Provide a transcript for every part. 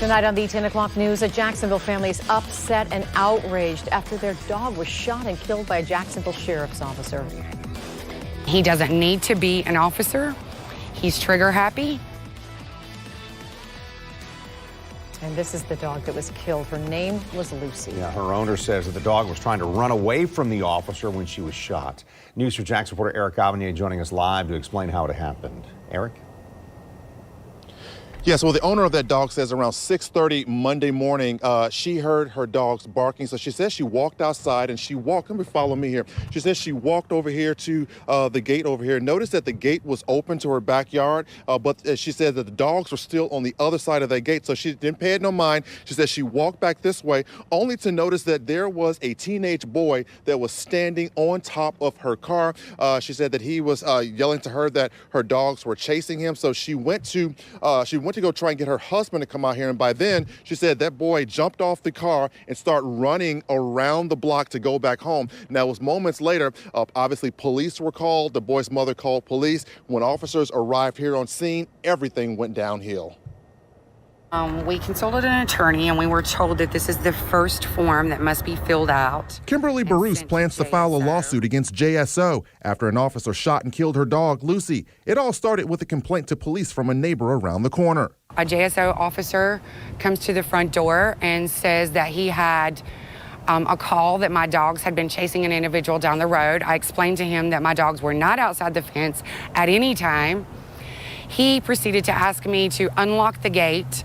Tonight on the 10 o'clock news, a Jacksonville family is upset and outraged after their dog was shot and killed by a Jacksonville sheriff's officer. He doesn't need to be an officer. He's trigger happy. And this is the dog that was killed. Her name was Lucy. Yeah, her owner says that the dog was trying to run away from the officer when she was shot. News 4 Jax reporter Eric Avanier joining us live to explain how it happened. Eric? Yes, well, the owner of that dog says around 6:30 Monday morning, she heard her dogs barking. So she says she walked outside and she walked. Let me follow me here. She says she walked over here to the gate over here. Noticed that the gate was open to her backyard, but she said that the dogs were still on the other side of that gate. So she didn't pay it no mind. She said she walked back this way, only to notice that there was a teenage boy that was standing on top of her car. She said that he was yelling to her that her dogs were chasing him. So she went to go try and get her husband to come out here, and by then she said that boy jumped off the car and started running around the block to go back home. Now it was moments later, obviously police were called. The boy's mother called police. When officers arrived here on scene, everything went downhill. We consulted an attorney and we were told that this is the first form that must be filled out. Kimberly Baruch plans to file a lawsuit against JSO after an officer shot and killed her dog, Lucy. It all started with a complaint to police from a neighbor around the corner. A JSO officer comes to the front door and says that he had a call that my dogs had been chasing an individual down the road. I explained to him that my dogs were not outside the fence at any time. He proceeded to ask me to unlock the gate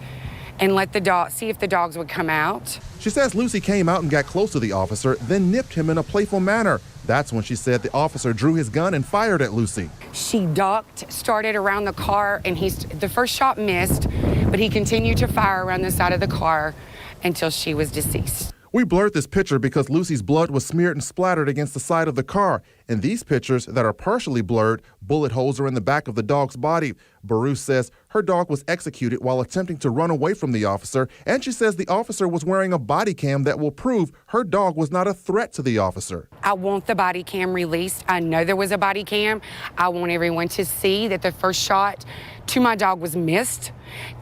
and let the dog see if the dogs would come out. She says Lucy came out and got close to the officer, then nipped him in a playful manner. That's when she said the officer drew his gun and fired at Lucy. She ducked, started around the car, and the first shot missed, but he continued to fire around the side of the car until she was deceased. We blurred this picture because Lucy's blood was smeared and splattered against the side of the car. In these pictures that are partially blurred, bullet holes are in the back of the dog's body. Baruch says her dog was executed while attempting to run away from the officer, and she says the officer was wearing a body cam that will prove her dog was not a threat to the officer. I want the body cam released. I know there was a body cam. I want everyone to see that the first shot to my dog was missed,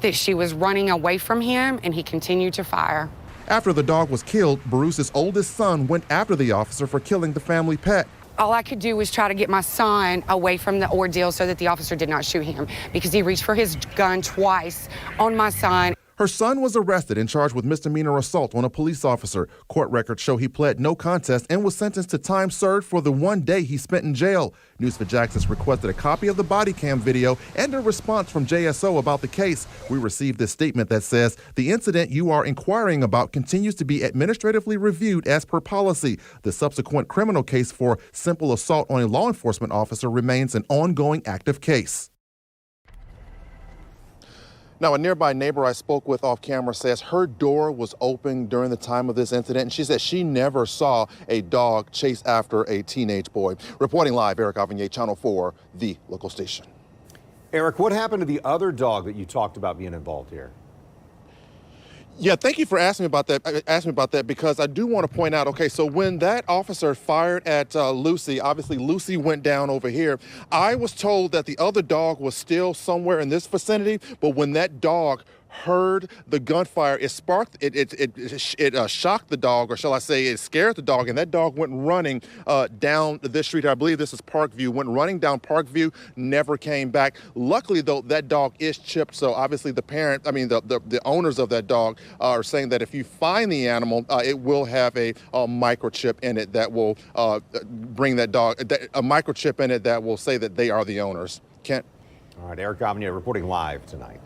that she was running away from him, and he continued to fire. After the dog was killed, Baruch's oldest son went after the officer for killing the family pet. All I could do was try to get my son away from the ordeal so that the officer did not shoot him, because he reached for his gun twice on my son. Her son was arrested and charged with misdemeanor assault on a police officer. Court records show he pled no contest and was sentenced to time served for the 1 day he spent in jail. News 4 Jax has requested a copy of the body cam video and a response from JSO about the case. We received this statement that says, the incident you are inquiring about continues to be administratively reviewed as per policy. The subsequent criminal case for simple assault on a law enforcement officer remains an ongoing active case. Now, a nearby neighbor I spoke with off camera says her door was open during the time of this incident, and she said she never saw a dog chase after a teenage boy. Reporting live, Eric Avanier, Channel 4, the local station. Eric, what happened to the other dog that you talked about being involved here? Yeah, thank you for asking me about that, because I do want to point out, okay, so when that officer fired at Lucy, obviously Lucy went down over here. I was told that the other dog was still somewhere in this vicinity, but when that dog heard the gunfire, it sparked, it shocked the dog, or shall I say it scared the dog, and that dog went running down this street. I believe this is Parkview, went running down Parkview, never came back. Luckily, though, that dog is chipped, so obviously the owners of that dog are saying that if you find the animal, it will have a microchip in it that will bring that dog, a microchip in it that will say that they are the owners. Kent? All right, Eric Avanier reporting live tonight.